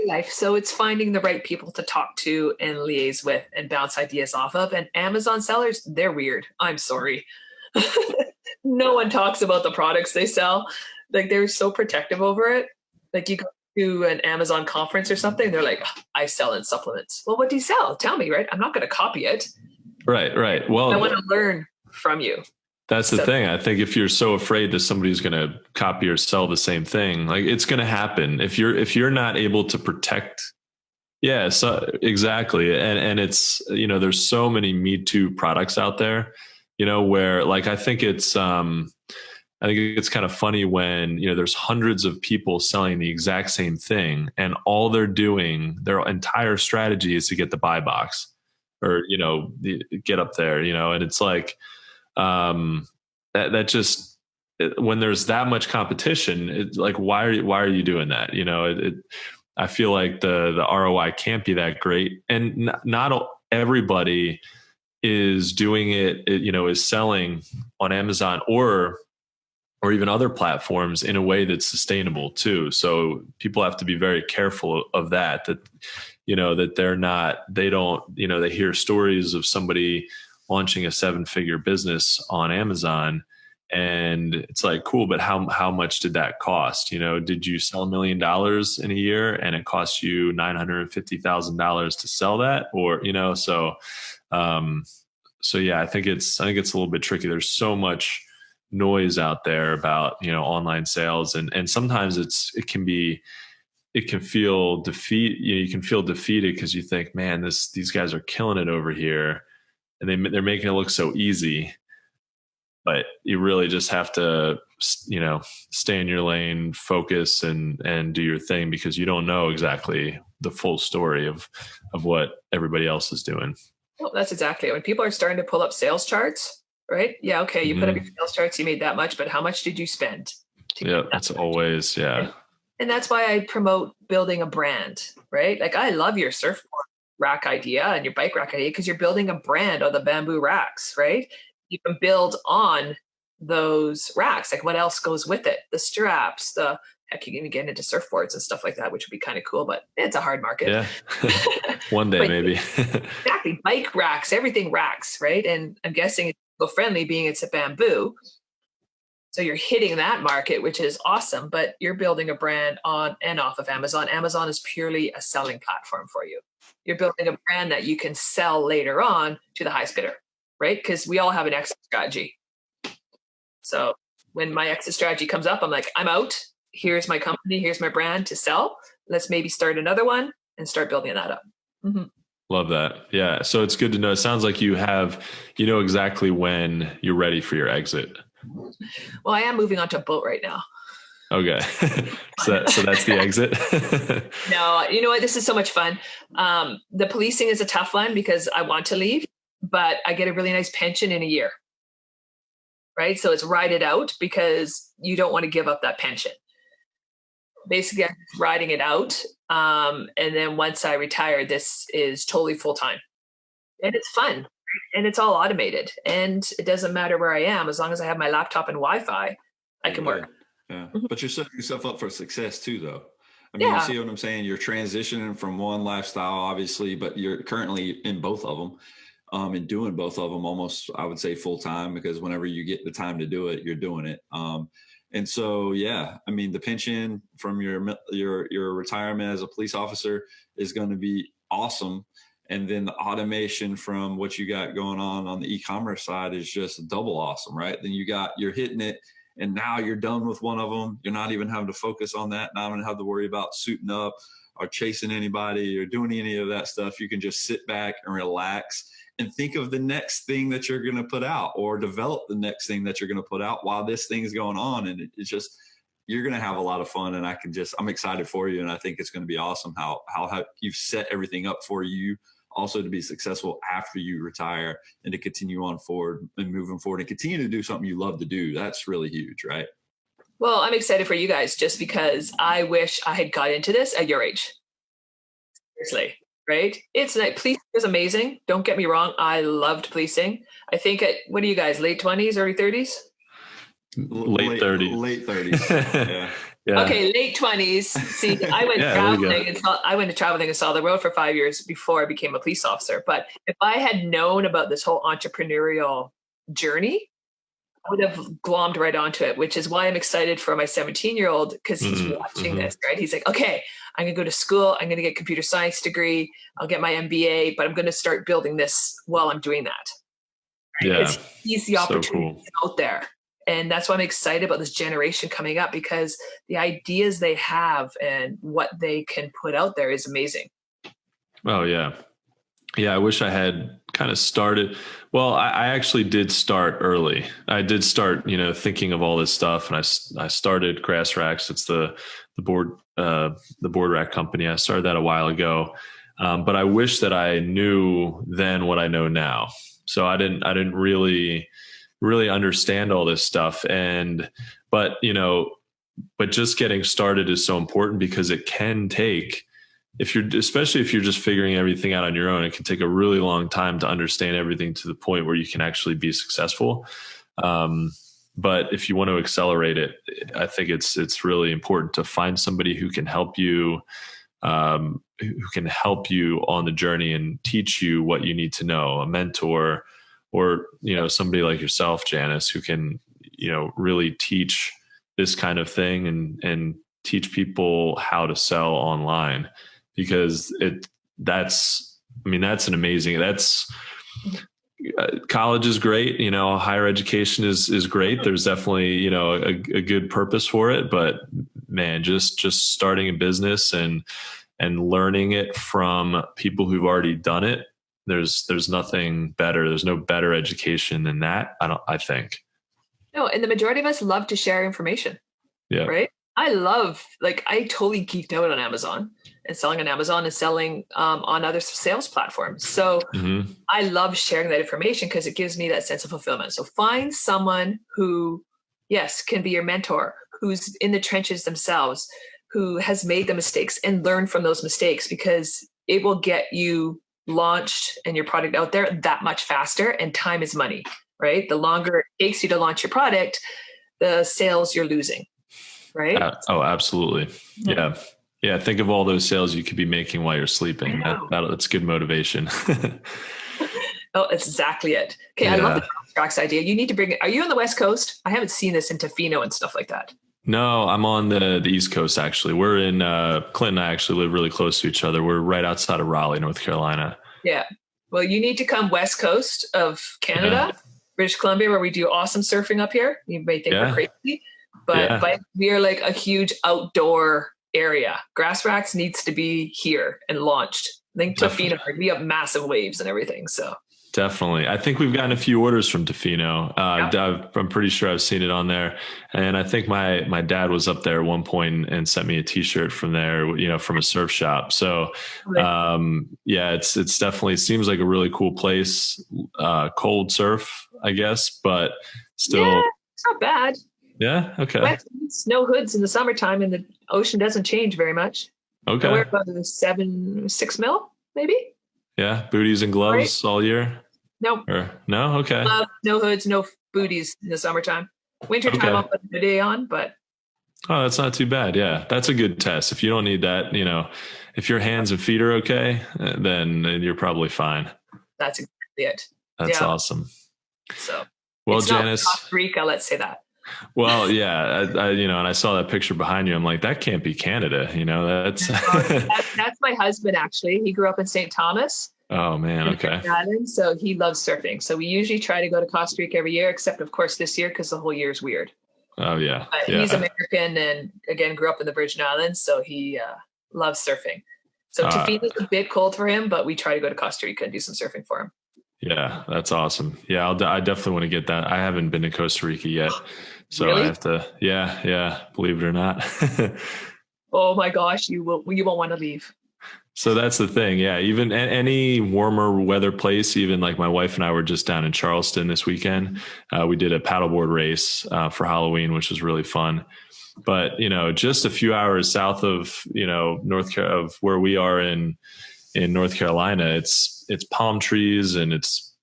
Life. So it's finding the right people to talk to and liaise with and bounce ideas off of. And Amazon sellers, they're weird. I'm sorry. No one talks about the products they sell. Like, they're so protective over it. Like, you go to an Amazon conference or something, they're like, I sell in supplements. Well, what do you sell? Tell me, right? I'm not going to copy it. Right. Well, I want to learn from you. That's the thing. I think if you're so afraid that somebody's going to copy or sell the same thing, like, it's going to happen. If you're not able to protect. Yeah, so exactly. And it's, there's so many Me Too products out there, where, like, I think it's kind of funny when, there's hundreds of people selling the exact same thing, and all they're doing, their entire strategy is to get the buy box or, get up there, and it's like, that just, when there's that much competition, it's like, why are you doing that? I feel like the ROI can't be that great, and not everybody is doing it, is selling on Amazon or even other platforms in a way that's sustainable too. So people have to be very careful of that that they hear stories of somebody launching a 7-figure business on Amazon, and it's like, cool, but how much did that cost? Did you sell $1 million in a year and it cost you $950,000 to sell that? Or, so yeah, I think it's a little bit tricky. There's so much noise out there about, online sales, and sometimes it can feel defeat. You can feel defeated because you think, man, these guys are killing it over here, and they're making it look so easy. But you really just have to, stay in your lane, focus, and do your thing, because you don't know exactly the full story of what everybody else is doing. Well, that's exactly it. When people are starting to pull up sales charts, right? Yeah, okay, you put up your sales charts, you made that much, but how much did you spend? Yeah, that's always, yeah. And that's why I promote building a brand, right? Like, I love your surfboard rack idea and your bike rack idea, because you're building a brand on the bamboo racks, right? You can build on those racks. Like, what else goes with it? The straps, heck, you can get into surfboards and stuff like that, which would be kind of cool, but it's a hard market. Yeah. One day, maybe. Exactly. Bike racks, everything racks, right? And I'm guessing it's eco-friendly, being it's a bamboo. So you're hitting that market, which is awesome, but you're building a brand on and off of Amazon. Amazon is purely a selling platform for you. You're building a brand that you can sell later on to the highest bidder, right? Because we all have an exit strategy. So when my exit strategy comes up, I'm like, I'm out. Here's my company. Here's my brand to sell. Let's maybe start another one and start building that up. Mm-hmm. Love that. Yeah. So it's good to know. It sounds like you know exactly when you're ready for your exit. Well, I am moving on to a boat right now. Okay. So that's the exit. No, you know what? This is so much fun. The policing is a tough one because I want to leave, but I get a really nice pension in a year. Right. So it's ride it out, because you don't want to give up that pension. Basically, I'm riding it out. And then once I retire, this is totally full time. And it's fun. And it's all automated. And it doesn't matter where I am. As long as I have my laptop and Wi-Fi, I can work. Yeah. But you're setting yourself up for success too, though. I mean, You see what I'm saying? You're transitioning from one lifestyle, obviously, but you're currently in both of them. And doing both of them almost, I would say, full time, because whenever you get the time to do it, you're doing it. And so, yeah, I mean, the pension from your retirement as a police officer is going to be awesome. And then the automation from what you got going on the e-commerce side is just double awesome, right? Then you're hitting it, and now you're done with one of them. You're not even having to focus on that. Not even have to worry about suiting up, are chasing anybody or doing any of that stuff. You can just sit back and relax and think of the next thing that you're going to put out, or develop the next thing that you're going to put out while this thing's going on. And it's just, you're going to have a lot of fun. And I'm excited for you. And I think it's going to be awesome how you've set everything up for you also to be successful after you retire, and to continue on forward and moving forward and continue to do something you love to do. That's really huge, right? Well, I'm excited for you guys just because I wish I had got into this at your age. Seriously, right? It's like, policing is amazing. Don't get me wrong. I loved policing. I think what are you guys, late 20s, early 30s? Late 30s. Late 30s. Yeah. Yeah. Okay, late 20s. See, I went I went to traveling and saw the road for 5 years before I became a police officer. But if I had known about this whole entrepreneurial journey, I would have glommed right onto it, which is why I'm excited for my 17-year-old, because he's watching this, right? He's like, okay, I'm going to go to school. I'm going to get a computer science degree. I'll get my MBA, but I'm going to start building this while I'm doing that. Right? Yeah. He's the opportunity cool. out there. And that's why I'm excited about this generation coming up, because the ideas they have and what they can put out there is amazing. Oh, yeah. Yeah, I wish I had kind of started. Well, I actually did start early. I did start, thinking of all this stuff, and I started Grass Racks. It's the board rack company. I started that a while ago, but I wish that I knew then what I know now. So I didn't really understand all this stuff, but just getting started is so important, because it can take, especially if you're just figuring everything out on your own, it can take a really long time to understand everything to the point where you can actually be successful. But if you want to accelerate it, I think it's really important to find somebody who can help you, on the journey and teach you what you need to know, a mentor, or, somebody like yourself, Janis, who can, really teach this kind of thing and teach people how to sell online, because that's an amazing, college is great. Higher education is great. There's definitely, a good purpose for it, but man, just starting a business and learning it from people who've already done it. There's nothing better. There's no better education than that. I think. No, and the majority of us love to share information. Yeah. Right. I totally geeked out on Amazon and selling on Amazon and selling on other sales platforms. So I love sharing that information because it gives me that sense of fulfillment. So find someone who, yes, can be your mentor, who's in the trenches themselves, who has made the mistakes, and learn from those mistakes, because it will get you launched and your product out there that much faster. And time is money, right? The longer it takes you to launch your product, the sales you're losing, right? Oh, absolutely. Yeah. Yeah. Think of all those sales you could be making while you're sleeping. That's good motivation. Oh, that's exactly it. Okay. Yeah. I love the tracks idea. You need to bring it. Are you on the West Coast? I haven't seen this in Tofino and stuff like that. No, I'm on the East Coast, actually. We're in Clinton and I actually live really close to each other. We're right outside of Raleigh, North Carolina. Yeah. Well, you need to come West Coast of Canada, British Columbia, where we do awesome surfing up here. You may think we're crazy, but we are like a huge outdoor area. Grass Racks needs to be here and launched. I think Tofino, we have massive waves and everything. So definitely. I think we've gotten a few orders from Tofino. I'm pretty sure I've seen it on there. And I think my dad was up there at one point and sent me a t-shirt from there, from a surf shop. So, it's definitely seems like a really cool place. Cold surf, I guess, but still. It's not bad. Yeah. Okay. Wet, snow hoods in the summertime, and the ocean doesn't change very much. Okay. We're about 6 mil, maybe. Yeah, booties and gloves all year? Nope. No? Okay. No hoods, no booties in the summertime. Wintertime, I'll put a hoodie on, but... Oh, that's not too bad. Yeah, that's a good test. If you don't need that, if your hands and feet are okay, then you're probably fine. That's exactly it. That's awesome. So, well, it's Janis... not Costa Rica, let's say that. Well, yeah, I and I saw that picture behind you. I'm like, that can't be Canada. That's that's my husband. Actually, he grew up in St. Thomas. Oh man, okay. Island, so he loves surfing. So we usually try to go to Costa Rica every year, except of course this year because the whole year is weird. Oh yeah, but he's American and again grew up in the Virgin Islands, so he loves surfing. So Tofino is a bit cold for him, but we try to go to Costa Rica and do some surfing for him. Yeah, that's awesome. Yeah, I definitely want to get that. I haven't been to Costa Rica yet. So Really? I have to, yeah, believe it or not. Oh my gosh, you won't want to leave. So that's the thing. Yeah. Even any warmer weather place, even like my wife and I were just down in Charleston this weekend. We did a paddleboard race for Halloween, which was really fun. But, just a few hours south of, of where we are in North Carolina, it's palm trees, and it's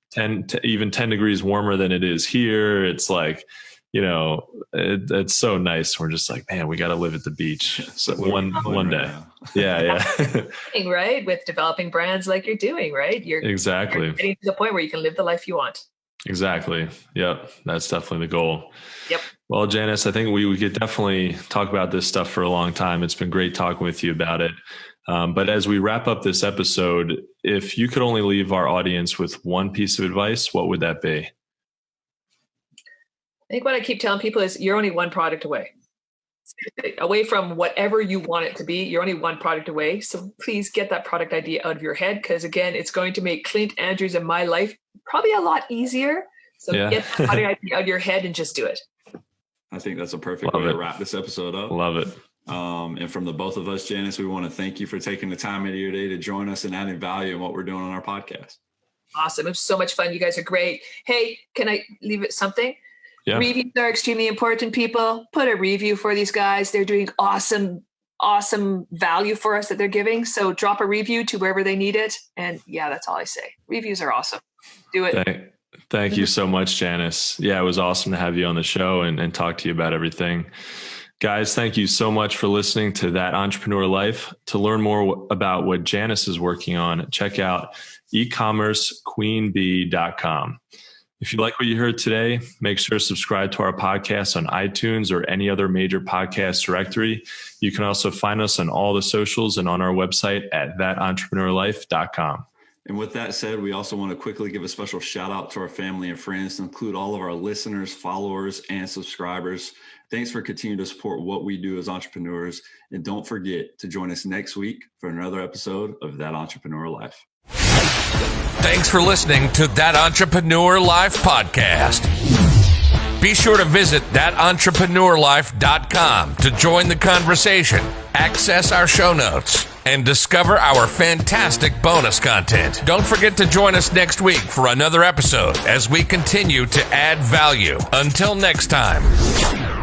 even 10 degrees warmer than it is here. It's like, it's so nice. We're just like, man, we got to live at the beach. So one day. Yeah. Right. With developing brands like you're doing, right? You're getting to the point where you can live the life you want. Exactly. Yep. That's definitely the goal. Yep. Well, Janis, I think we could definitely talk about this stuff for a long time. It's been great talking with you about it. But as we wrap up this episode, if you could only leave our audience with one piece of advice, what would that be? I think what I keep telling people is you're only one product away. Away from whatever you want it to be, you're only one product away. So please get that product idea out of your head, because again, it's going to make Clint Andrews and my life probably a lot easier. So get that product idea out of your head and just do it. I think that's a perfect way to wrap this episode up. Love it. And from the both of us, Janis, we want to thank you for taking the time out of your day to join us and adding value in what we're doing on our podcast. Awesome. It was so much fun. You guys are great. Hey, can I leave it something? Yeah. Reviews are extremely important, people. Put a review for these guys. They're doing awesome value for us that they're giving. So drop a review to wherever they need it. And yeah, that's all I say. Reviews are awesome. Do it. Thank you so much, Janis. Yeah, it was awesome to have you on the show and talk to you about everything. Guys, thank you so much for listening to That Entrepreneur Life. To learn more about what Janis is working on, check out ecommercequeenbee.com. If you like what you heard today, make sure to subscribe to our podcast on iTunes or any other major podcast directory. You can also find us on all the socials and on our website at thatentrepreneurlife.com. And with that said, we also want to quickly give a special shout out to our family and friends, to include all of our listeners, followers, and subscribers. Thanks for continuing to support what we do as entrepreneurs. And don't forget to join us next week for another episode of That Entrepreneur Life. Thanks for listening to That Entrepreneur Life podcast. Be sure to visit thatentrepreneurlife.com to join the conversation, access our show notes, and discover our fantastic bonus content. Don't forget to join us next week for another episode as we continue to add value. Until next time.